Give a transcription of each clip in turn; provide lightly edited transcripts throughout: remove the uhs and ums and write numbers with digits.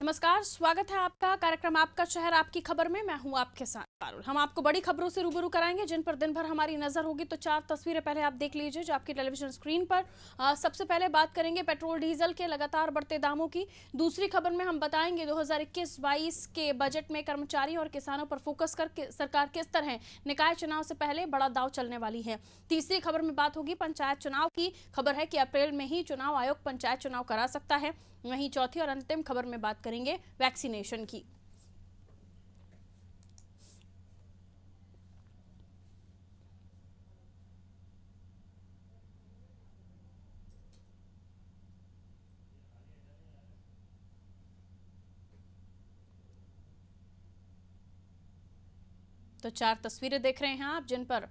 नमस्कार, स्वागत है आपका कार्यक्रम आपका शहर आपकी खबर में। मैं हूं आपके साथ पारुल। हम आपको बड़ी खबरों से रूबरू कराएंगे जिन पर दिन भर हमारी नजर होगी। तो 4 तस्वीरें पहले आप देख लीजिए जो आपकी टेलीविजन स्क्रीन पर। सबसे पहले बात करेंगे पेट्रोल डीजल के लगातार बढ़ते दामों की। दूसरी खबर में हम बताएंगे 2021-22 के बजट में कर्मचारियों और किसानों पर फोकस करके सरकार किस तरह निकाय चुनाव से पहले बड़ा दांव चलने वाली है। तीसरी खबर में बात होगी पंचायत चुनाव की। खबर है कि अप्रैल में ही चुनाव आयोग पंचायत चुनाव करा सकता है। वहीं चौथी और अंतिम खबर में बात करेंगे वैक्सीनेशन की। तो 4 तस्वीरें देख रहे हैं आप जिन पर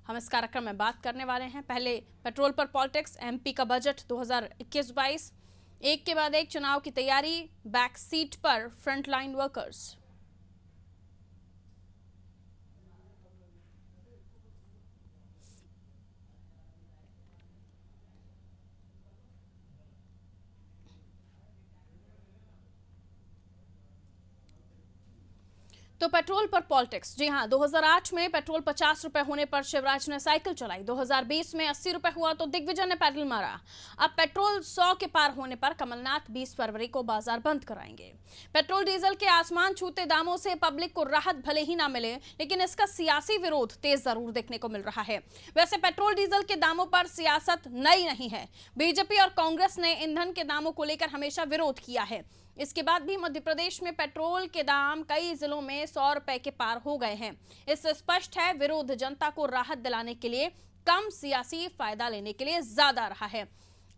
हम इस कार्यक्रम में बात करने वाले हैं। पहले पेट्रोल पर पॉलिटिक्स, एमपी का बजट 2021-22, एक के बाद एक चुनाव की तैयारी, बैक सीट पर फ्रंटलाइन वर्कर्स। तो पेट्रोल पर पॉलिटिक्स, जी हां, 2008 में पेट्रोल 50 रुपए होने पर शिवराज ने साइकिल चलाई। 2020 में 80 रुपए हुआ तो दिग्विजय ने पैडल मारा। अब पेट्रोल 100 के पार होने पर कमलनाथ 20 फरवरी को बाजार बंद कराएंगे। पेट्रोल डीजल के आसमान छूते दामों से पब्लिक को राहत भले ही ना मिले, लेकिन इसका सियासी विरोध तेज जरूर देखने को मिल रहा है। वैसे पेट्रोल डीजल के दामों पर सियासत नई नहीं है। बीजेपी और कांग्रेस ने ईंधन के दामों को लेकर हमेशा विरोध किया है। इसके बाद भी मध्य प्रदेश में पेट्रोल के दाम कई जिलों में 100 रुपए के पार हो गए हैं। इससे स्पष्ट है विरोध जनता को राहत दिलाने के लिए कम, सियासी फायदा लेने के लिए ज्यादा रहा है।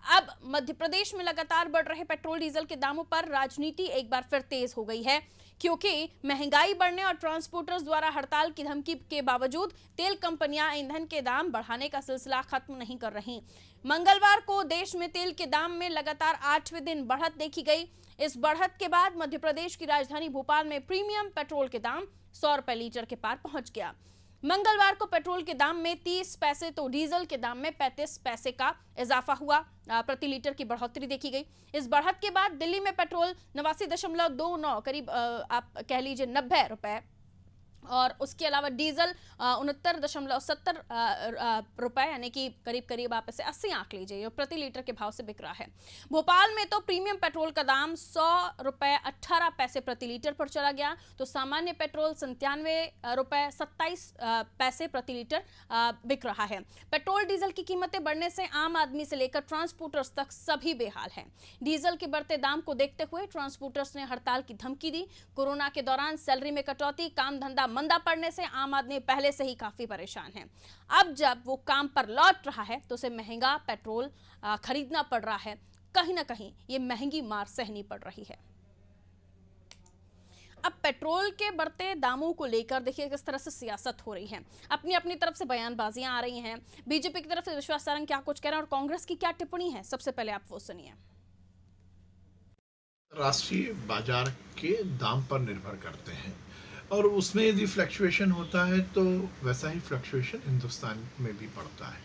अब मध्य प्रदेश में लगातार बढ़ रहे पेट्रोल डीजल के दामों पर राजनीति एक बार फिर तेज हो गई है, क्योंकि महंगाई बढ़ने और ट्रांसपोर्टर्स द्वारा हड़ताल की धमकी के बावजूद तेल कंपनियां ईंधन के दाम बढ़ाने का सिलसिला खत्म नहीं कर रही। मंगलवार को देश में तेल के दाम में लगातार 8वें दिन बढ़त देखी गई। इस बढ़त के बाद मध्य प्रदेश की राजधानी भोपाल में प्रीमियम पेट्रोल के दाम 100 रुपए लीटर के पार पहुंच गया। मंगलवार को पेट्रोल के दाम में 30 पैसे तो डीजल के दाम में 35 पैसे का इजाफा हुआ। प्रति लीटर की बढ़ोतरी देखी गई। इस बढ़त के बाद दिल्ली में पेट्रोल 89.29 करीब आप कह लीजिए 90 रुपए, और उसके अलावा डीजल 69.70 रुपए, यानी कि करीब करीब आप इसे 80 आंक लीजिए, ये प्रति लीटर के भाव से बिक रहा है। भोपाल में तो प्रीमियम पेट्रोल का दाम 100 रुपए 18 पैसे प्रति लीटर पर चला गया, तो सामान्य पेट्रोल 97 रुपए 27 पैसे प्रति लीटर बिक रहा है। पेट्रोल डीजल की कीमतें बढ़ने से आम आदमी से लेकर ट्रांसपोर्टर्स तक सभी बेहाल हैं। डीजल के बढ़ते दाम को देखते हुए ट्रांसपोर्टर्स ने हड़ताल की धमकी दी। कोरोना के दौरान सैलरी में कटौती, काम धंधा मंदा पड़ने से आम आदमी पहले से ही काफी परेशान है। अब जब वो काम पर लौट रहा है तो उसे महंगा पेट्रोल खरीदना पड़ रहा है। कहीं ना कहीं ये महंगी मार सहनी पड़ रही है। अब पेट्रोल के बढ़ते दामों को लेकर देखिए किस तरह से सियासत हो रही है। अपनी अपनी तरफ से बयानबाजियां आ रही हैं। बीजेपी की तरफ से विश्वास सारंग क्या कुछ कह रहे हैं और कांग्रेस की क्या टिप्पणी है, सबसे पहले आप वो सुनिए। राष्ट्रीय बाजार के दाम पर निर्भर करते हैं और उसमें यदि फ्लक्चुएशन होता है तो वैसा ही फ्लक्चुएशन हिंदुस्तान में भी पड़ता है।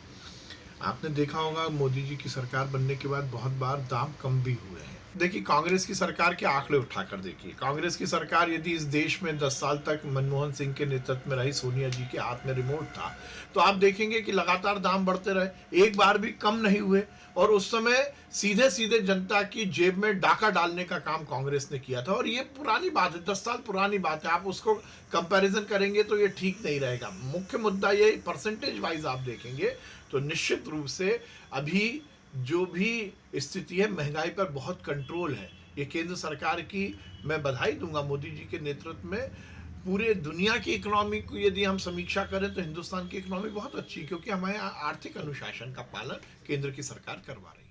आपने देखा होगा मोदी जी की सरकार बनने के बाद बहुत बार दाम कम भी हुए हैं। देखिए कांग्रेस की सरकार के आंकड़े उठाकर देखिए। कांग्रेस की सरकार यदि इस देश में 10 साल तक मनमोहन सिंह के नेतृत्व में रही, सोनिया जी के हाथ में रिमोट था, तो आप देखेंगे कि लगातार दाम बढ़ते रहे, एक बार भी कम नहीं हुए। और उस समय सीधे सीधे जनता की जेब में डाका डालने का काम कांग्रेस ने किया था। और ये पुरानी बात है, 10 साल पुरानी बात है। आप उसको कंपैरिजन करेंगे तो ये ठीक नहीं रहेगा। मुख्य मुद्दा ये परसेंटेज वाइज आप देखेंगे तो निश्चित रूप से अभी जो भी स्थिति है महंगाई पर बहुत कंट्रोल है। ये केंद्र सरकार की मैं बधाई दूंगा मोदी जी के नेतृत्व में। पूरे दुनिया की इकोनॉमी को यदि हम समीक्षा करें तो हिंदुस्तान की इकोनॉमी बहुत अच्छी है, क्योंकि हमारे आर्थिक अनुशासन का पालन केंद्र की सरकार करवा रही है।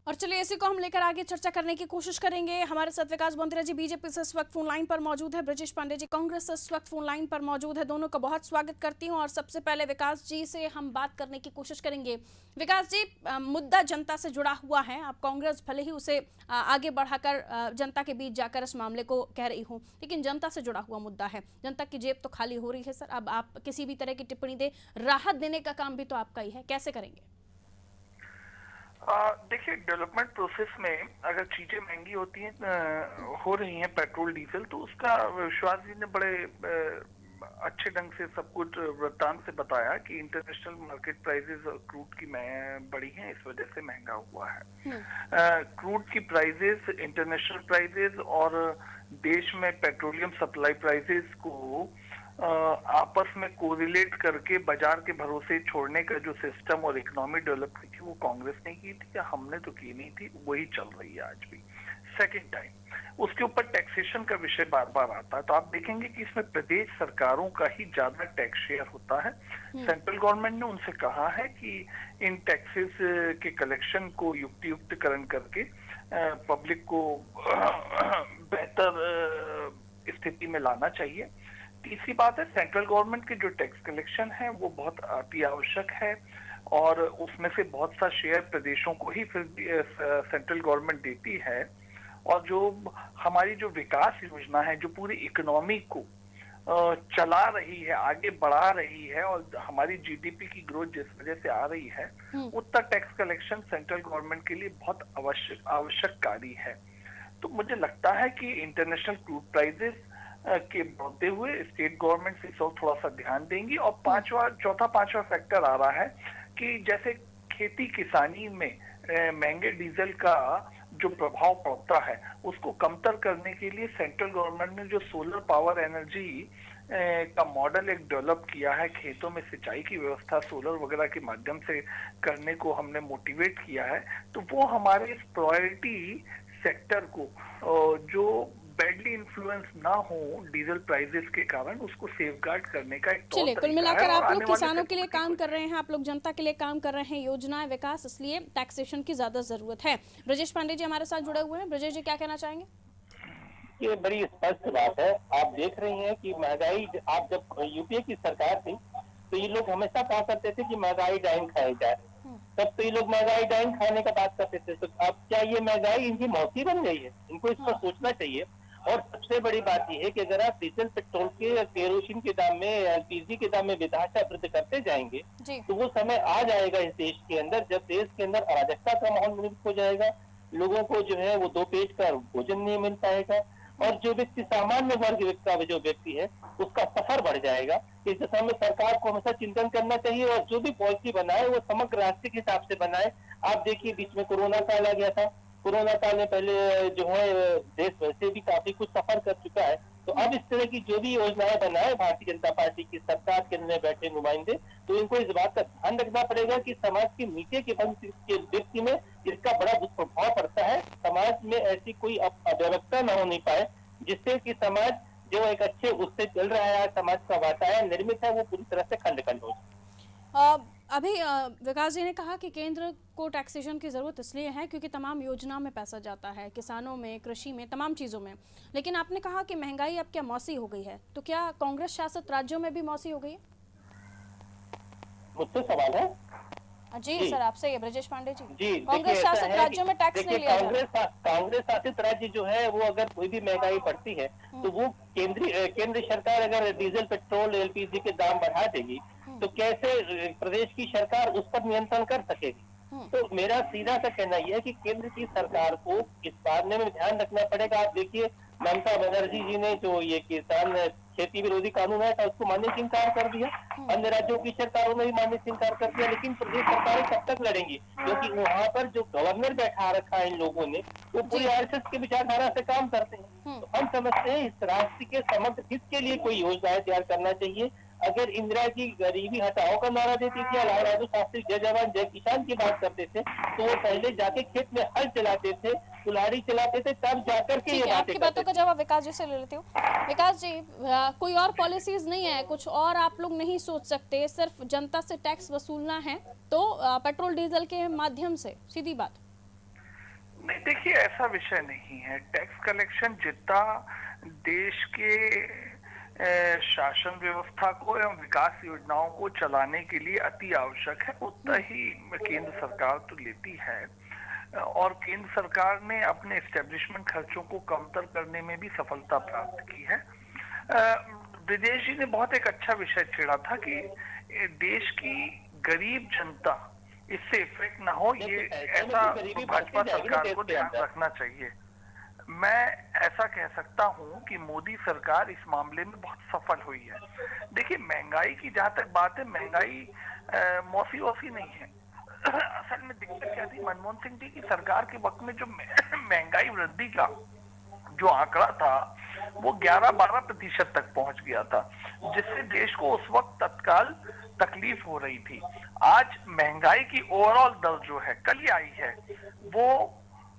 और चलिए इसी को हम लेकर आगे चर्चा करने की कोशिश करेंगे। हमारे साथ विकास बोंद्रा जी बीजेपी से इस वक्त फोन लाइन पर मौजूद है, ब्रजेश पांडे जी कांग्रेस से इस वक्त फोन लाइन पर मौजूद है। दोनों का बहुत स्वागत करती हूं और सबसे पहले विकास जी से हम बात करने की कोशिश करेंगे। विकास जी, मुद्दा जनता से जुड़ा हुआ है। आप कांग्रेस भले ही उसे आगे बढ़ाकर जनता के बीच जाकर इस मामले को कह रही हूँ, लेकिन जनता से जुड़ा हुआ मुद्दा है। जनता की जेब तो खाली हो रही है सर। अब आप किसी भी तरह की टिप्पणी दे, राहत देने का काम भी तो आपका ही है, कैसे करेंगे? देखिए, डेवलपमेंट प्रोसेस में अगर चीजें महंगी होती हैं, हो रही हैं पेट्रोल डीजल, तो उसका विश्वास जी ने बड़े अच्छे ढंग से सब कुछ वृत्तांत से बताया कि इंटरनेशनल मार्केट प्राइसेस क्रूड की बढ़ी हैं, इस वजह से महंगा हुआ है। क्रूड की प्राइसेस, इंटरनेशनल प्राइसेस और देश में पेट्रोलियम सप्लाई प्राइसेस को आपस में कोरिलेट करके बाजार के भरोसे छोड़ने का जो सिस्टम और इकोनॉमी डेवलप की थी, वो कांग्रेस ने की थी या हमने तो की नहीं थी, वही चल रही है आज भी। सेकंड टाइम उसके ऊपर टैक्सेशन का विषय बार बार आता है, तो आप देखेंगे कि इसमें प्रदेश सरकारों का ही ज्यादा टैक्स शेयर होता है। सेंट्रल गवर्नमेंट ने उनसे कहा है कि इन टैक्सेस के कलेक्शन को युक्तियुक्तकरण करके पब्लिक को बेहतर स्थिति में लाना चाहिए। तीसरी बात है, सेंट्रल गवर्नमेंट की जो टैक्स कलेक्शन है वो बहुत अति आवश्यक है और उसमें से बहुत सा शेयर प्रदेशों को ही फिर सेंट्रल गवर्नमेंट देती है। और जो हमारी जो विकास योजना है, जो पूरी इकोनॉमी को चला रही है, आगे बढ़ा रही है और हमारी जीडीपी की ग्रोथ जिस वजह से आ रही है, उतना टैक्स कलेक्शन सेंट्रल गवर्नमेंट के लिए बहुत आवश्यक कार्य है। तो मुझे लगता है कि इंटरनेशनल क्रूड प्राइसेस के बढ़ते हुए स्टेट गवर्नमेंट इस और थोड़ा सा ध्यान देंगी। और चौथा पांचवा फैक्टर आ रहा है कि जैसे खेती किसानी में महंगे डीजल का जो प्रभाव पड़ता है, उसको कमतर करने के लिए सेंट्रल गवर्नमेंट ने जो सोलर पावर एनर्जी का मॉडल एक डेवलप किया है, खेतों में सिंचाई की व्यवस्था सोलर वगैरह के माध्यम से करने को हमने मोटिवेट किया है। तो वो हमारे इस प्रायोरिटी सेक्टर को जो बैडली इन्फ्लुएंस ना हो डीजल प्राइसेस के कारण, उसको सेफगार्ड करने का एक तौर चलिए, कुल तरीका मिलाकर है। और आप आने लोग वाले किसानों के लिए समय काम कर रहे हैं, आप लोग जनता के लिए काम कर रहे हैं, योजनाएं विकास, इसलिए टैक्सेशन की ज्यादा जरूरत है। ब्रजेश पांडे जी हमारे साथ जुड़े हुए हैं। ब्रजेश जी, क्या कहना चाहेंगे? ये बड़ी स्पष्ट बात है। आप देख रही हैं कि महंगाई, आप जब यूपीए की सरकार थी तो ये लोग हमेशा कहा करते थे कि महंगाई डाइन खाई जाए, तब तो ये लोग महंगाई डाइन खाने का बात करते थे। तो अब क्या ये महंगाई इनकी मौसी बन गई है? इनको इस पर सोचना चाहिए। और सबसे बड़ी बात यह है कि अगर आप डीजल पेट्रोल के, केरोसिन के दाम में, एलपीजी के दाम में विधाशा वृद्धि करते जाएंगे तो वो समय आ जाएगा इस देश के अंदर जब देश के अंदर अराजकता का माहौल निर्मित हो जाएगा, लोगों को जो है वो 2 पेट का भोजन नहीं मिल पाएगा और जो व्यक्ति सामान्य वर्ग का जो व्यक्ति है उसका सफर बढ़ जाएगा। इस दिशा में सरकार को हमेशा चिंतन करना चाहिए और जो भी पॉलिसी बनाए वो समग्र राष्ट्र के हिसाब से बनाए। आप देखिए, बीच में कोरोना काल आ गया था। कोरोना काल में पहले जो है देश वैसे भी काफी कुछ सफर कर चुका है, तो अब इस तरह की जो भी योजनाएं बनाए भारतीय जनता पार्टी की सरकार के अंदर बैठे नुमाइंदे, तो इनको इस बात का ध्यान रखना पड़ेगा कि समाज के नीचे के व्यक्ति में इसका बड़ा दुष्प्रभाव पड़ता है। समाज में ऐसी कोई अव्यवस्था न होनी पाए जिससे कि समाज जो एक अच्छे उससे चल रहा है, समाज का वातावरण निर्मित है, वो पूरी तरह से खंड खंड हो जाए। अभी विकास जी ने कहा कि केंद्र को टैक्सेशन की ज़रूरत इसलिए है क्योंकि तमाम योजनाओं में पैसा जाता है, किसानों में, कृषि में, तमाम चीज़ों में। लेकिन आपने कहा कि महंगाई अब क्या मौसी हो गई है, तो क्या कांग्रेस शासित राज्यों में भी मौसी हो गई है? मुझसे सवाल है? जी सर, आपसे ये ब्रजेश पांडे जी। जी, कांग्रेस शासित राज्यों में टैक्स नहीं लिया जाता। कांग्रेस शासित राज्य जो है वो अगर कोई भी महंगाई बढ़ती है तो वो केंद्र सरकार अगर डीजल, पेट्रोल, एलपीजी के दाम बढ़ा देगी तो कैसे प्रदेश की सरकार उस पर नियंत्रण कर सकेगी? तो मेरा सीधा सा कहना यह है कि केंद्र की सरकार को इस बात में ध्यान रखना पड़ेगा। आप देखिए, ममता बनर्जी जी ने जो ये किसान खेती विरोधी कानून है उसको मानने से इंकार कर दिया, अन्य राज्यों की सरकारों ने भी मानने से इंकार कर दिया, लेकिन प्रदेश सरकारें कब तक लड़ेंगी? क्योंकि वहाँ पर जो गवर्नर बैठा रखा है इन लोगों ने, वो पूरी आरएसएस की विचारधारा से काम करते हैं। तो हम समझते हैं इस राष्ट्र के समग्र हित के लिए कोई योजनाएं तैयार करना चाहिए। अगर इंदिरा जी गरीबी हटाओ का नारा देती थी, लाल बहादुर शास्त्री जय जवान जय किसान की बात करते थे, तो वो पहले जाके खेत में हल चलाते थे, कुल्हाड़ी चलाते थे, तब जाकर के ये आपकी बातों का जवाब विकास जी से ले लेती हूँ। विकास जी, कोई और पॉलिसीज नहीं है, कुछ और आप लोग नहीं सोच सकते, सिर्फ जनता से टैक्स वसूलना है तो पेट्रोल डीजल के माध्यम से? सीधी बात। नहीं, देखिए, ऐसा विषय नहीं है। टैक्स कलेक्शन जितना देश के शासन व्यवस्था को एवं विकास योजनाओं को चलाने के लिए अति आवश्यक है, उतना ही केंद्र सरकार तो लेती है। और केंद्र सरकार ने अपने एस्टेब्लिशमेंट खर्चों को कमतर करने में भी सफलता प्राप्त की है। ब्रजेश जी ने बहुत एक अच्छा विषय छेड़ा था कि देश की गरीब जनता इससे इफेक्ट ना हो, ये ऐसा भाजपा सरकार को ध्यान रखना चाहिए। मैं ऐसा कह सकता हूं कि मोदी सरकार इस मामले में बहुत सफल हुई है। देखिए, महंगाई की जहां तक बात है, महंगाई मौसी वौसी नहीं है। असल में दिक्कत क्या थी, मनमोहन सिंह जी की सरकार के वक्त में जो महंगाई वृद्धि का जो आंकड़ा था वो 11-12% तक पहुंच गया था, जिससे देश को उस वक्त तत्काल तकलीफ हो रही थी। आज महंगाई की ओवरऑल दर जो है कल ही आई है, वो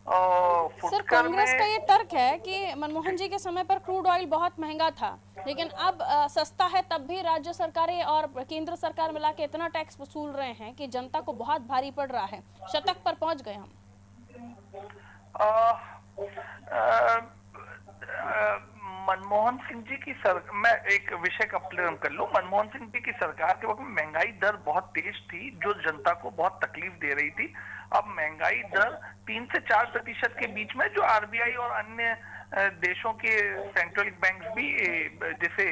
सर, फुटकर कांग्रेस का में ये तर्क है कि मनमोहन जी के समय पर क्रूड ऑयल बहुत महंगा था, लेकिन अब सस्ता है, तब भी राज्य सरकारें और केंद्र सरकार मिला के इतना टैक्स वसूल रहे हैं कि जनता को बहुत भारी पड़ रहा है। शतक पर पहुंच गए हम। मनमोहन सिंह जी की मैं एक विषय का क्लियर कर लूं। मनमोहन सिंह जी की सरकार के वक्त में महंगाई दर बहुत तेज थी, जो जनता को बहुत तकलीफ दे रही थी। अब महंगाई दर 3 से 4% के बीच में, जो आरबीआई और अन्य देशों के सेंट्रल बैंक भी जिसे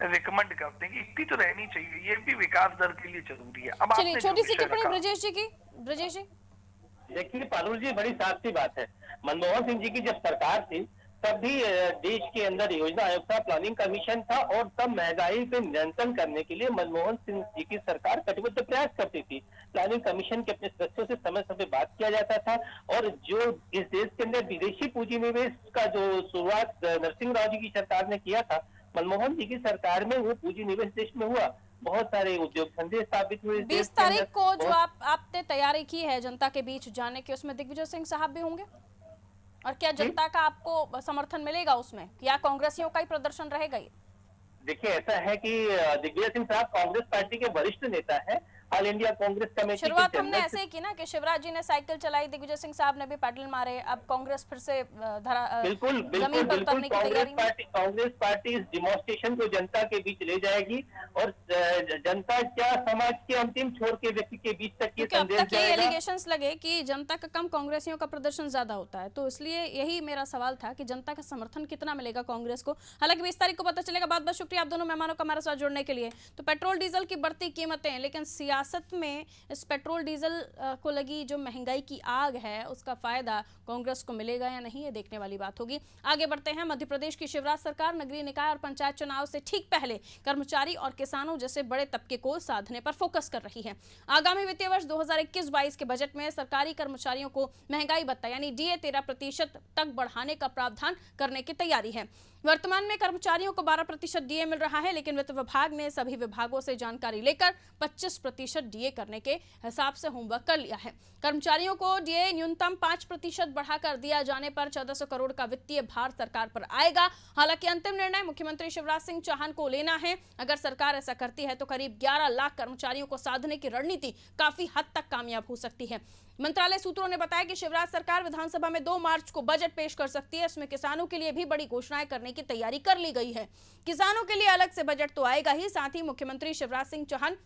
रिकमेंड करते हैं कि इतनी तो रहनी चाहिए, ये भी विकास दर के लिए जरूरी है। अब चलिए, आपने छोटी सी टिप्पणी ब्रजेश जी की। ब्रजेश जी, देखिए पारुल जी, बड़ी साफ सी बात है, मनमोहन सिंह जी की जब सरकार थी तब भी देश के अंदर योजना आयोग था, प्लानिंग कमीशन था, और तब महंगाई पे नियंत्रण करने के लिए मनमोहन सिंह जी की सरकार कटिबद्ध प्रयास करती थी। प्लानिंग कमीशन के अपने सदस्यों से समय समय बात किया जाता था, और जो इस देश के अंदर विदेशी पूंजी निवेश का जो शुरुआत नरसिंह राव जी की सरकार ने किया था, मनमोहन जी की सरकार में वो पूंजी निवेश देश में हुआ, बहुत सारे उद्योग धंधे स्थापित हुए। 20 तारीख को जो आपने तैयारी की है जनता के बीच जाने की, उसमें दिग्विजय सिंह साहब भी होंगे, और क्या जनता का आपको समर्थन मिलेगा उसमें, या कांग्रेसियों का ही प्रदर्शन रहेगा? ये देखिए, ऐसा है कि दिग्विजय सिंह साहब कांग्रेस पार्टी के वरिष्ठ नेता है, ऑल इंडिया कांग्रेस कमेटी के शुरुआत हमने ऐसे ही की ना कि शिवराज जी ने साइकिल चलाई, दिग्विजय सिंह साहब ने भी पैडल मारे, अब कांग्रेस फिर से बिल्कुल जमीन पर उतरने की तैयारी में। कांग्रेस पार्टी इस डिमॉन्स्ट्रेशन को जनता के बीच ले जाएगी, और जनता क्या समाज के अंतिम छोर के व्यक्ति के बीच तक ये संदेश अब तक ये जाएगा। एलिगेशंस लगे कि जनता का कम, कांग्रेसियों का प्रदर्शन ज्यादा होता है, तो इसलिए यही मेरा सवाल था कि जनता का समर्थन कितना मिलेगा कांग्रेस को। हालांकि 20 तारीख को पता चलेगा। बहुत बहुत शुक्रिया आप दोनों मेहमानों का हमारे साथ जुड़ने के लिए। तो पेट्रोल डीजल की बढ़ती कीमतें, लेकिन सियासत में इस पेट्रोल डीजल को लगी जो महंगाई की आग है, उसका फायदा कांग्रेस को मिलेगा या नहीं, ये देखने वाली बात होगी। आगे बढ़ते हैं। मध्य प्रदेश की शिवराज सरकार नगरीय निकाय और पंचायत चुनाव से ठीक पहले कर्मचारी और किसानों जैसे बड़े तबके को साधने पर फोकस कर रही है। आगामी वित्तीय वर्ष 2021-22 के बजट में सरकारी कर्मचारियों को महंगाई भत्ता यानी डीए 13% तक बढ़ाने का प्रावधान करने की तैयारी है। वर्तमान में कर्मचारियों को 12% डीए मिल रहा है, लेकिन वित्त विभाग ने सभी विभागों से जानकारी लेकर 25% डीए करने के हिसाब से होमवर्क कर लिया है। कर्मचारियों को डीए न्यूनतम 5% बढ़ाकर दिया जाने पर 1400 करोड़ का वित्तीय भार सरकार पर आएगा। हालांकि अंतिम निर्णय मुख्यमंत्री शिवराज सिंह चौहान को लेना है। अगर सरकार ऐसा करती है तो करीब 11 लाख कर्मचारियों को साधने की रणनीति काफी हद तक कामयाब हो सकती है। मंत्रालय सूत्रों ने बताया कि शिवराज सरकार विधानसभा में 2 मार्च को बजट पेश कर सकती है। इसमें किसानों के लिए भी बड़ी घोषणाएं करने की तैयारी कर ली गई है। किसानों के लिए अलग से बजट तो आएगा ही, साथ ही मुख्यमंत्री शिवराज सिंह चौहान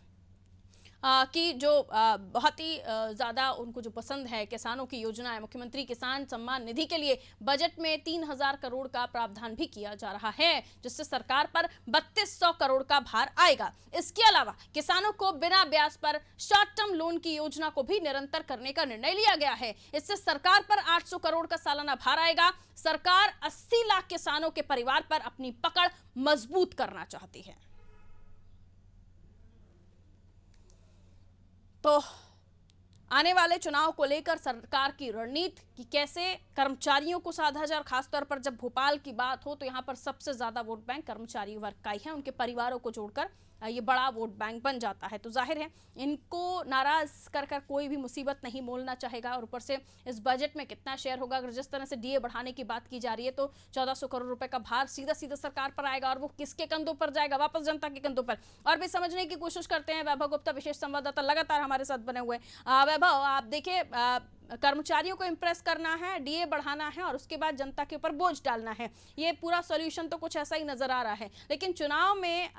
की जो बहुत ही ज़्यादा उनको जो पसंद है किसानों की योजना है, मुख्यमंत्री किसान सम्मान निधि के लिए बजट में 3000 करोड़ का प्रावधान भी किया जा रहा है, जिससे सरकार पर 3200 करोड़ का भार आएगा। इसके अलावा किसानों को बिना ब्याज पर शॉर्ट टर्म लोन की योजना को भी निरंतर करने का निर्णय लिया गया है। इससे सरकार पर 800 करोड़ का सालाना भार आएगा। सरकार 80 लाख किसानों के परिवार पर अपनी पकड़ मजबूत करना चाहती है। तो आने वाले चुनाव को लेकर सरकार की रणनीति कि कैसे कर्मचारियों को साधा जाए, और खासतौर पर जब भोपाल की बात हो तो यहाँ पर सबसे ज्यादा वोट बैंक कर्मचारी वर्ग का ही है। उनके परिवारों को जोड़कर ये बड़ा वोट बैंक बन जाता है, तो जाहिर है इनको नाराज कर कोई भी मुसीबत नहीं मोलना चाहेगा। और ऊपर से इस बजट में कितना शेयर होगा, अगर जिस तरह से डीए बढ़ाने की बात की जा रही है तो 1400 करोड़ रुपए का भार सीधा सीधा सरकार पर आएगा, और वो किसके कंधों पर जाएगा? वापस जनता के कंधों पर। और भी समझने की कोशिश करते हैं। वैभव गुप्ता विशेष संवाददाता लगातार हमारे साथ बने हुए। वैभव, आप देखिए, कर्मचारियों को इंप्रेस करना है, डीए बढ़ाना है और उसके बाद जनता के ऊपर बोझ डालना है, ये पूरा सॉल्यूशन तो कुछ ऐसा ही नजर आ रहा है। लेकिन चुनाव में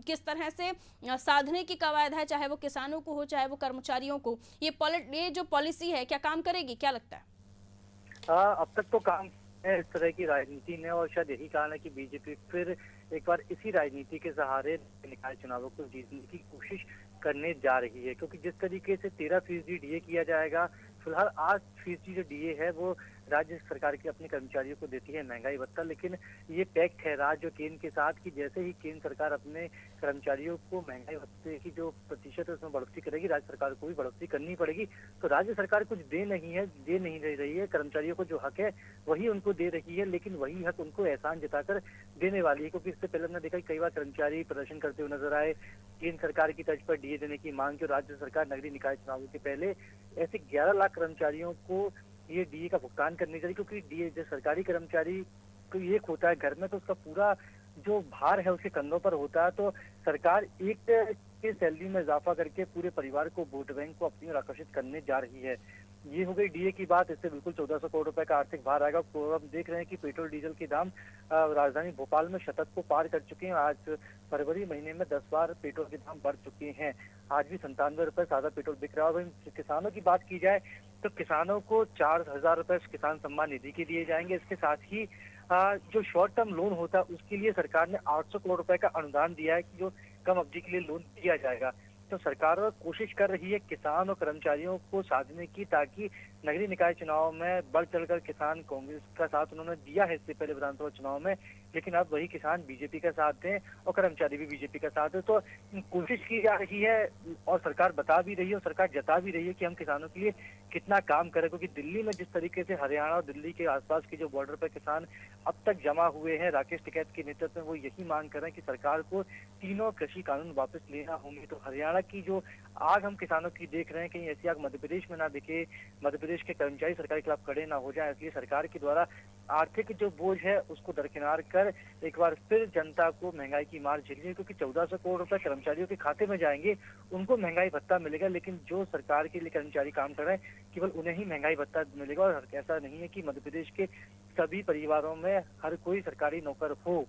किस तरह से साधने की कवायद है, चाहे वो किसानों को हो चाहे वो कर्मचारियों को, ये जो पॉलिसी है क्या काम करेगी, क्या लगता है? अब तक तो काम है इस तरह की राजनीति ने, और शायद यही कारण है कि बीजेपी फिर एक बार इसी राजनीति के सहारे निकाय चुनावों को जीतने की कोशिश करने जा रही है, क्योंकि जिस तरीके से 13% डीए किया जाएगा, फिलहाल 8% जो डीए है वो राज्य सरकार की अपने कर्मचारियों को देती है महंगाई भत्ता, लेकिन ये पैक्ट है राज्य और केंद्र के साथ कि जैसे ही केंद्र सरकार अपने कर्मचारियों को महंगाई भत्ते की जो प्रतिशत है उसमें बढ़ोतरी करेगी, राज्य सरकार को भी बढ़ोतरी करनी पड़ेगी। तो राज्य सरकार कुछ दे नहीं रही है, कर्मचारियों को जो हक है वही उनको दे रही है, लेकिन वही हक उनको एहसान जताकर देने वाली है, क्योंकि इससे पहले हमने देखा कि कई बार कर्मचारी प्रदर्शन करते हुए नजर आए, केंद्र सरकार की तर्ज पर डीए देने की मांग की, और राज्य सरकार नगरीय निकाय चुनावों के पहले ऐसे 11 लाख कर्मचारियों को ये डीए का भुगतान करनी चाहिए, क्योंकि डीए जो सरकारी कर्मचारी को एक होता है घर में, तो उसका पूरा जो भार है उसके कंधों पर होता है। तो सरकार एक के सैलरी में इजाफा करके पूरे परिवार को, वोट बैंक को अपनी ओर आकर्षित करने जा रही है। ये हो गई डीए की बात, इससे बिल्कुल 1400 करोड़ रुपए का आर्थिक भार आएगा। तो हम देख रहे हैं कि पेट्रोल डीजल के दाम राजधानी भोपाल में शतक को पार कर चुके हैं। आज फरवरी महीने में 10 बार पेट्रोल के दाम बढ़ चुके हैं। आज भी 97 रुपए सादा पेट्रोल बिक रहा है। वहीं किसानों की बात की जाए तो किसानों को 4000 रुपए किसान सम्मान निधि के दिए जाएंगे। इसके साथ ही जो शॉर्ट टर्म लोन होता है उसके लिए सरकार ने 800 करोड़ रुपए का अनुदान दिया है कि जो कम अवधि के लिए लोन दिया जाएगा। तो सरकार कोशिश कर रही है किसान और कर्मचारियों को साधने की, ताकि नगरीय निकाय चुनाव में बढ़ चढ़कर किसान कांग्रेस का साथ उन्होंने दिया है इससे पहले विधानसभा चुनाव में, लेकिन अब वही किसान बीजेपी का साथ दें और कर्मचारी भी बीजेपी का साथ दें। तो कोशिश की जा रही है और सरकार बता भी रही है और सरकार जता भी रही है कि हम किसानों के लिए कितना काम करें, क्योंकि दिल्ली में जिस तरीके से हरियाणा और दिल्ली के आसपास के जो बॉर्डर पर किसान अब तक जमा हुए हैं, राकेश टिकैत के नेतृत्व में वो यही मांग कर रहे हैं कि सरकार को तीनों कृषि कानून वापस लेना होंगे। तो हरियाणा की जो आग हम किसानों की देख रहे हैं, कहीं ऐसी आग मध्य प्रदेश में ना दिखे, मध्य प्रदेश के कर्मचारी सरकार के खिलाफ खड़े ना हो जाए, इसलिए सरकार के द्वारा आर्थिक जो बोझ है उसको दरकिनार कर एक बार फिर जनता को महंगाई की मार झेलनी है, क्योंकि 1400 करोड़ रुपए कर्मचारियों के खाते में जाएंगे, उनको महंगाई भत्ता मिलेगा, लेकिन जो सरकार के लिए कर्मचारी काम कर रहे हैं केवल उन्हें ही महंगाई भत्ता मिलेगा। और ऐसा नहीं है कि मध्य प्रदेश के सभी परिवारों में हर कोई सरकारी नौकर हो,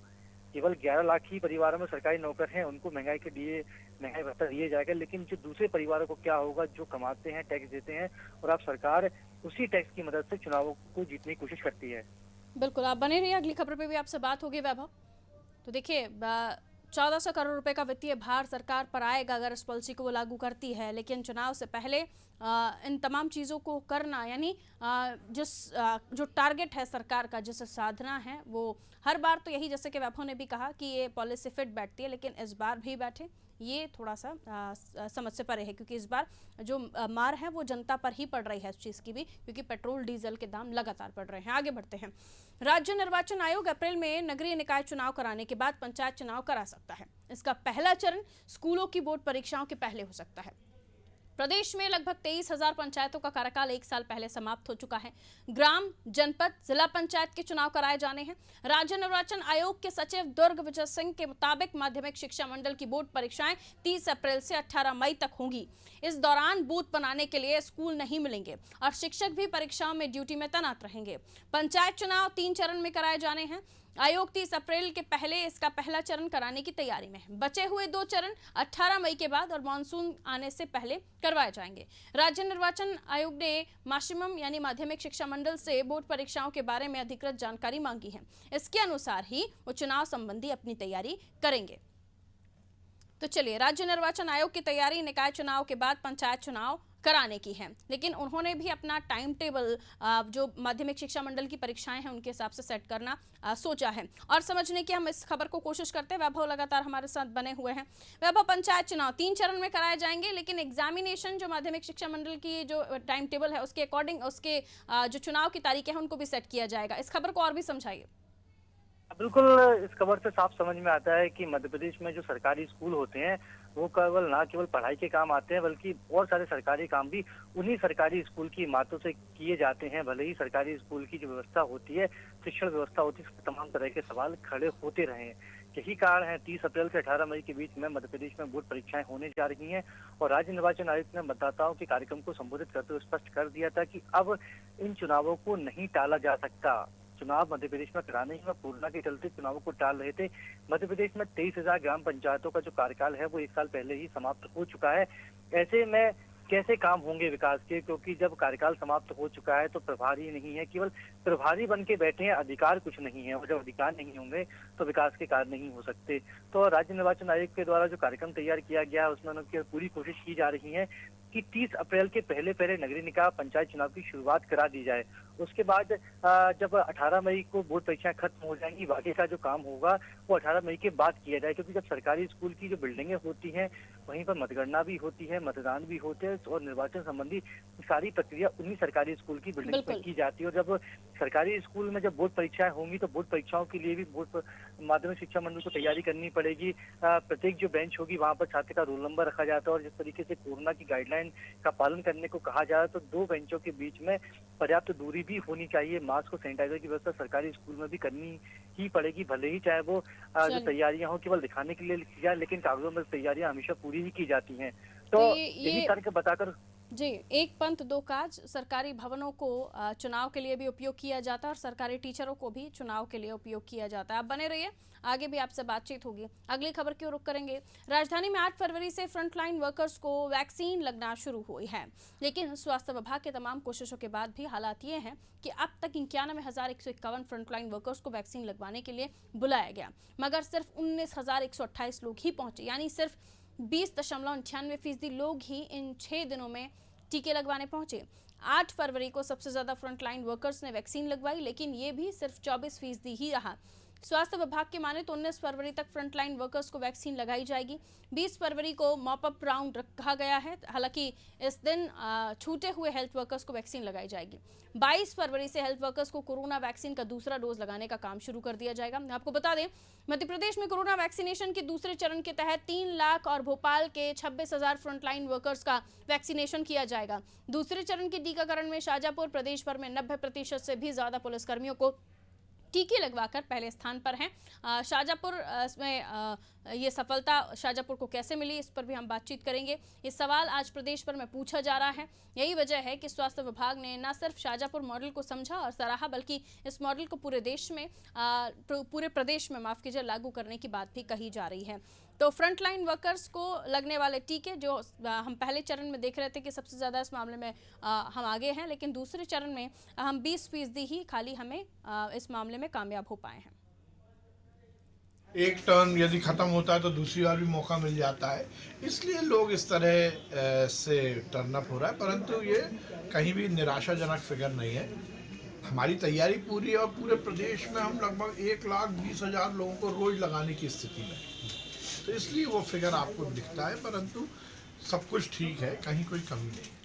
केवल 11 लाख ही परिवारों में सरकारी नौकर हैं, उनको महंगाई के लिए महंगाई भत्ता दिया जाएगा। लेकिन जो दूसरे परिवारों को क्या होगा, जो कमाते हैं, टैक्स देते हैं, और अब सरकार उसी टैक्स की मदद से चुनावों को जीतने की कोशिश करती है। बिल्कुल, आप बने रहिए, अगली खबर पे भी आपसे बात होगी वैभव। तो देखिए 1400 करोड़ रुपए का वित्तीय भार सरकार पर आएगा अगर इस पॉलिसी को वो लागू करती है, लेकिन चुनाव से पहले इन तमाम चीज़ों को करना, यानी जो टारगेट है सरकार का, जिसे साधना है, वो हर बार तो यही, जैसे कि वैभव ने भी कहा कि ये पॉलिसी फिट बैठती है, लेकिन इस बार भी बैठे ये थोड़ा सा समझ से परे है, क्योंकि इस बार जो मार है वो जनता पर ही पड़ रही है इस चीज़ की भी, क्योंकि पेट्रोल डीजल के दाम लगातार बढ़ रहे हैं। आगे बढ़ते हैं। राज्य निर्वाचन आयोग अप्रैल में नगरीय निकाय चुनाव कराने के बाद पंचायत चुनाव करा सकता है। इसका पहला चरण स्कूलों की बोर्ड परीक्षाओं के पहले हो सकता है। प्रदेश में लगभग 23,000 पंचायतों का कार्यकाल 1 साल पहले समाप्त हो चुका है। ग्राम, जनपद, जिला पंचायत के चुनाव कराए जाने हैं। राज्य निर्वाचन आयोग के सचिव दुर्ग विजय सिंह के मुताबिक माध्यमिक शिक्षा मंडल की बोर्ड परीक्षाएं 30 अप्रैल से 18 मई तक होंगी। इस दौरान बूथ बनाने के लिए स्कूल नहीं मिलेंगे और शिक्षक भी परीक्षाओं में ड्यूटी में तैनात रहेंगे। पंचायत चुनाव 3 चरण में कराए जाने हैं। आयोग 30 अप्रैल के पहले इसका पहला चरण कराने की तैयारी में है। बचे हुए 2 चरण 18 मई के बाद और मानसून आने से पहले करवाए जाएंगे। राज्य निर्वाचन आयोग ने माशिमम यानी माध्यमिक शिक्षा मंडल से बोर्ड परीक्षाओं के बारे में अधिकृत जानकारी मांगी है। इसके अनुसार ही वो चुनाव संबंधी अपनी तैयारी करेंगे। तो चलिए, राज्य निर्वाचन आयोग की तैयारी निकाय चुनाव के बाद पंचायत चुनाव कराने की है, लेकिन उन्होंने भी अपना टाइम टेबल जो माध्यमिक शिक्षा मंडल की परीक्षाएं हैं उनके हिसाब से सेट करना सोचा है। और समझने की हम इस खबर को कोशिश करते हैं। वैभव लगातार हमारे साथ बने हुए हैं। वैभव, पंचायत चुनाव 3 चरण में कराए जाएंगे, लेकिन एग्जामिनेशन जो माध्यमिक शिक्षा मंडल की जो टाइम टेबल है उसके अकॉर्डिंग उसके जो चुनाव की तारीखें हैं उनको भी सेट किया जाएगा। इस खबर को और भी समझाइए। बिल्कुल, इस खबर से साफ समझ में आता है कि मध्य प्रदेश में जो सरकारी स्कूल होते हैं वो न केवल पढ़ाई के काम आते हैं, बल्कि बहुत सारे सरकारी काम भी उन्हीं सरकारी स्कूल की इमारतों से किए जाते हैं। भले ही सरकारी स्कूल की जो व्यवस्था होती है, शिक्षण व्यवस्था होती है, तमाम तरह के सवाल खड़े होते रहे हैं। यही कारण है 30 अप्रैल से 18 मई के बीच में मध्य प्रदेश में बोर्ड परीक्षाएं होने जा रही हैं। और राज्य निर्वाचन आयोग ने मतदाताओं के कार्यक्रम को संबोधित करते हुए स्पष्ट कर दिया था कि अब इन चुनावों को नहीं टाला जा सकता। चुनाव मध्य प्रदेश में कराने ही में कोरोना के चलते चुनावों को टाल रहे थे। मध्य प्रदेश में 23,000 ग्राम पंचायतों का जो कार्यकाल है वो 1 साल पहले ही समाप्त हो चुका है। ऐसे में कैसे काम होंगे विकास के, क्योंकि जब कार्यकाल समाप्त हो चुका है तो प्रभारी नहीं है, केवल प्रभारी बन के बैठे हैं, अधिकार कुछ नहीं है, और जब अधिकार नहीं होंगे तो विकास के कार्य नहीं हो सकते। तो राज्य निर्वाचन आयोग के द्वारा जो कार्यक्रम तैयार किया गया है उसमें उनकी पूरी कोशिश की जा रही है कि 30 अप्रैल के पहले नगरीय निकाय पंचायत चुनाव की शुरुआत करा दी जाए। उसके बाद जब 18 मई को बोर्ड परीक्षाएं खत्म हो जाएंगी, बाकी का जो काम होगा वो 18 मई के बाद किया जाए, क्योंकि जब सरकारी स्कूल की जो बिल्डिंगें होती हैं वहीं पर मतगणना भी होती है, मतदान भी होते हैं और निर्वाचन संबंधी सारी प्रक्रिया उन्हीं सरकारी स्कूल की बिल्डिंग पर की जाती है। और जब सरकारी स्कूल में जब बोर्ड परीक्षाएं होंगी तो बोर्ड परीक्षाओं के लिए भी बोर्ड माध्यमिक शिक्षा मंडल को तैयारी करनी पड़ेगी। प्रत्येक जो बेंच होगी वहां पर छात्र का रोल नंबर रखा जाता है, और जिस तरीके से कोरोना की गाइडलाइन का पालन करने को कहा जा रहा है तो 2 बेंचों के बीच में पर्याप्त दूरी भी होनी चाहिए। मास्क और सैनिटाइजर की व्यवस्था सरकारी स्कूल में भी करनी ही पड़ेगी, भले ही चाहे वो जो तैयारियां हो केवल दिखाने के लिए की जाए, लेकिन कागजों में तैयारियां हमेशा पूरी ही की जाती हैं। तो यही तर्क बताकर जी, एक पंथ दो काज, सरकारी भवनों को चुनाव के लिए भी उपयोग किया जाता है और सरकारी टीचरों को भी चुनाव के लिए उपयोग किया जाता है। आप बने रहिए, आगे भी आपसे बातचीत होगी। अगली खबर की ओर रुख करेंगे। राजधानी में 8 फरवरी से फ्रंटलाइन वर्कर्स को वैक्सीन लगना शुरू हुई है, लेकिन स्वास्थ्य विभाग के तमाम कोशिशों के बाद भी हालात ये हैं कि अब तक 91,151 फ्रंटलाइन वर्कर्स को वैक्सीन लगवाने के लिए बुलाया गया, मगर सिर्फ 19,128 लोग ही पहुंचे, यानी सिर्फ 20.98% लोग ही इन 6 दिनों में टीके लगवाने पहुंचे। 8 फरवरी को सबसे ज्यादा फ्रंटलाइन वर्कर्स ने वैक्सीन लगवाई, लेकिन ये भी सिर्फ 24% ही रहा। स्वास्थ्य विभाग की माने तो 19 फरवरी तक फ्रंटलाइन वर्कर्स को वैक्सीन लगाई जाएगी। 20 फरवरी को मॉप अप राउंड रखा गया है, हालांकि इस दिन छूटे हुए हेल्थ वर्कर्स को वैक्सीन लगाई जाएगी। 22 फरवरी से हेल्थ वर्कर्स को कोरोना वैक्सीन का दूसरा डोज लगाने का काम शुरू कर दिया जाएगा। आपको बता दें, मध्य प्रदेश में कोरोना वैक्सीनेशन के दूसरे चरण के तहत 3 लाख और भोपाल के 26,000 फ्रंटलाइन वर्कर्स का वैक्सीनेशन किया जाएगा। दूसरे चरण के टीकाकरण में शाजापुर प्रदेश भर में 90% से भी ज्यादा पुलिसकर्मियों को टीके लगवाकर पहले स्थान पर हैं। शाजापुर में ये सफलता शाजापुर को कैसे मिली, इस पर भी हम बातचीत करेंगे। ये सवाल आज प्रदेश भर में पूछा जा रहा है। यही वजह है कि स्वास्थ्य विभाग ने न सिर्फ शाजापुर मॉडल को समझा और सराहा, बल्कि इस मॉडल को पूरे प्रदेश में माफ कीजिए लागू करने की बात भी कही जा रही है। तो फ्रंटलाइन वर्कर्स को लगने वाले टीके जो हम पहले चरण में देख रहे थे कि सबसे ज़्यादा इस मामले में हम आगे हैं, लेकिन दूसरे चरण में हम 20% ही खाली हमें इस मामले में कामयाब हो पाए हैं। एक टर्न यदि खत्म होता है तो दूसरी बार भी मौका मिल जाता है, इसलिए लोग इस तरह से टर्न अप हो रहा है, परंतु ये कहीं भी निराशाजनक फिगर नहीं है। हमारी तैयारी पूरी है और पूरे प्रदेश में हम लगभग 1,20,000 लोगों को रोज लगाने की स्थिति में, तो इसलिए वो फिगर आपको दिखता है, परंतु सब कुछ ठीक है, कहीं कोई कमी नहीं।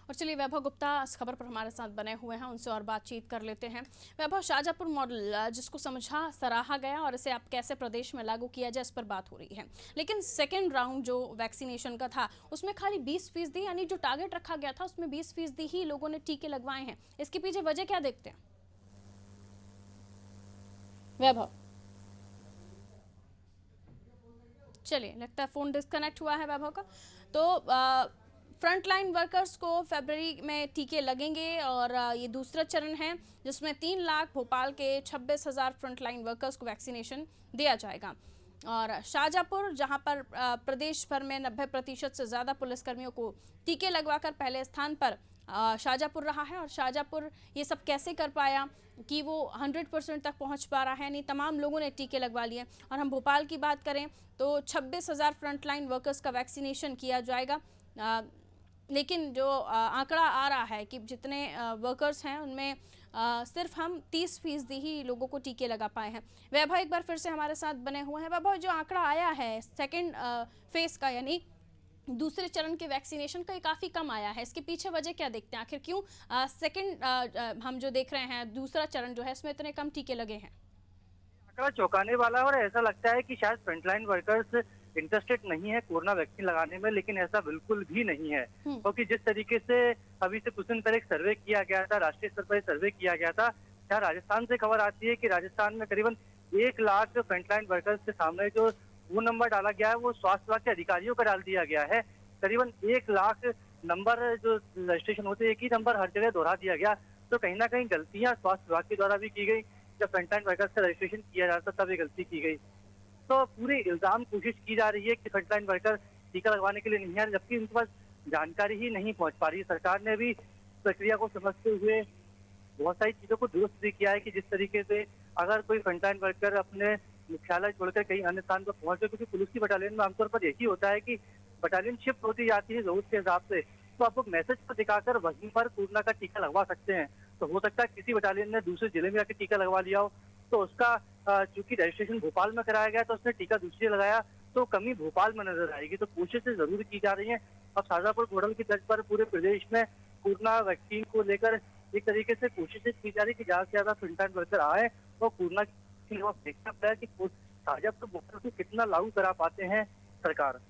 और चलिए, वैभव गुप्ता इस खबर पर हमारे साथ बने हुए हैं, उनसे और बातचीत कर लेते हैं। वैभव, शाजापुर मॉडल जिसको समझा सराहा गया और इसे अब कैसे प्रदेश में लागू किया जाए, इस पर बात हो रही है, लेकिन सेकेंड राउंड जो वैक्सीनेशन का था उसमें खाली 20%, यानी जो टारगेट रखा गया था उसमें 20% ही लोगों ने टीके लगवाए हैं। इसके पीछे वजह क्या देखते हैं वैभव? चलिए, लगता है फोन डिस्कनेक्ट हुआ है वैभव का। तो फ्रंटलाइन वर्कर्स को फरवरी में टीके लगेंगे और ये दूसरा चरण है जिसमें 3 लाख भोपाल के 26,000 फ्रंटलाइन वर्कर्स को वैक्सीनेशन दिया जाएगा। और शाजापुर, जहां पर प्रदेश भर में 90% से ज़्यादा पुलिसकर्मियों को टीके लगवाकर पहले स्थान पर शाजापुर रहा है। और शाजापुर ये सब कैसे कर पाया कि वो 100% तक पहुंच पा रहा है, यानी तमाम लोगों ने टीके लगवा लिए। और हम भोपाल की बात करें तो 26,000 फ्रंटलाइन वर्कर्स का वैक्सीनेशन किया जाएगा, लेकिन जो आंकड़ा आ रहा है कि जितने वर्कर्स हैं उनमें सिर्फ हम 30% ही लोगों को टीके लगा पाए हैं। वैभव एक बार फिर से हमारे साथ बने हुए हैं। वैभव, जो आंकड़ा आया है सेकेंड फेज का, यानी दूसरे चरण के वैक्सीनेशन का, ये काफ़ी कम आया है, इसके पीछे वजह क्या देखते हैं? आखिर क्यों सेकेंड हम जो देख रहे हैं दूसरा चरण जो है इसमें इतने कम टीके लगे हैं? आंकड़ा चौंकाने वाला है और ऐसा लगता है कि शायद फ्रंटलाइन वर्कर्स इंटरेस्टेड नहीं है कोरोना वैक्सीन लगाने में, लेकिन ऐसा बिल्कुल भी नहीं है, क्योंकि जिस तरीके से अभी से कुछ दिन पहले एक सर्वे किया गया था, राष्ट्रीय स्तर पर सर्वे किया गया था, जहाँ राजस्थान से खबर आती है कि राजस्थान में करीबन 1 लाख फ्रंटलाइन वर्कर्स के सामने जो फोन नंबर डाला गया है वो स्वास्थ्य विभाग के अधिकारियों का डाल दिया गया है। करीबन 1 लाख नंबर जो रजिस्ट्रेशन होते हैं, एक ही नंबर हर जगह दोहरा दिया गया, तो कहीं ना कहीं गलतियां स्वास्थ्य विभाग के द्वारा भी की गई। जब फ्रंटलाइन वर्कर्स का रजिस्ट्रेशन किया जा रहा था तब ये गलती की गई। तो पूरे इल्जाम कोशिश की जा रही है कि फ्रंटलाइन वर्कर टीका लगवाने के लिए नहीं है, जबकि उनके पास जानकारी ही नहीं पहुंच पा रही है। सरकार ने भी प्रक्रिया को समझते हुए बहुत सारी चीजों को दुरुस्त भी किया है कि जिस तरीके से अगर कोई फ्रंटलाइन वर्कर अपने मुख्यालय छोड़कर कहीं अन्य स्थान पर पहुंचे, क्योंकि पुलिस की बटालियन में आमतौर पर यही होता है कि बटालियन शिफ्ट होती जाती है जरूरत के हिसाब से, तो आप लोग मैसेज पर दिखाकर वहीं पर कोरोना का टीका लगवा सकते हैं। तो हो सकता है किसी बटालियन ने दूसरे जिले में जाकर टीका लगवा लिया हो, तो उसका चूंकि रजिस्ट्रेशन भोपाल में कराया गया तो उसने टीका दूसरी लगाया, तो कमी भोपाल में नजर आएगी। तो कोशिशें जरूर की जा रही हैं। अब शाजापुर मॉडल की तर्ज पर पूरे प्रदेश में कोरोना वैक्सीन को लेकर एक तरीके से कोशिशें की जा रही है कि ज्यादा से ज्यादा फ्रंटलाइन वर्कर आए और कोरोना की देखना पड़ा है कि शाजापुर मॉडल को कितना लागू करा पाते हैं सरकार।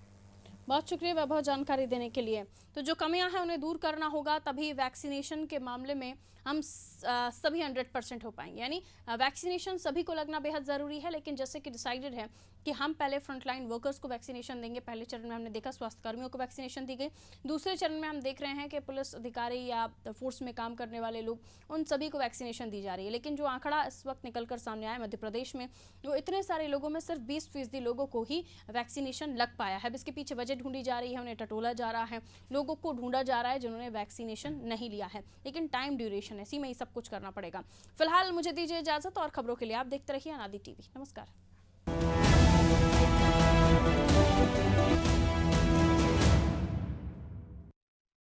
बहुत शुक्रिया वैभव जानकारी देने के लिए। तो जो कमियां हैं उन्हें दूर करना होगा, तभी वैक्सीनेशन के मामले में हम सभी 100% हो पाएंगे। यानी वैक्सीनेशन सभी को लगना बेहद ज़रूरी है, लेकिन जैसे कि डिसाइडेड है कि हम पहले फ्रंटलाइन वर्कर्स को वैक्सीनेशन देंगे। पहले चरण में हमने देखा स्वास्थ्यकर्मियों को वैक्सीनेशन दी गई, दूसरे चरण में हम देख रहे हैं कि पुलिस अधिकारी या फोर्स में काम करने वाले लोग, उन सभी को वैक्सीनेशन दी जा रही है। लेकिन जो आंकड़ा इस वक्त निकल कर सामने आया मध्य प्रदेश में, वो इतने सारे लोगों में सिर्फ 20% लोगों को ही वैक्सीनेशन लग पाया है। इसके पीछे वजह ढूंढी जा रही है, उन्हें टटोला जा रहा है, लोगों को ढूंढा जा रहा है जिन्होंने वैक्सीनेशन नहीं लिया है। लेकिन टाइम ड्यूरेशन है, इसी में ही सब कुछ करना पड़ेगा। फिलहाल मुझे दीजिए इजाजत, और खबरों के लिए आप देखते रहिए अनादि टीवी। नमस्कार।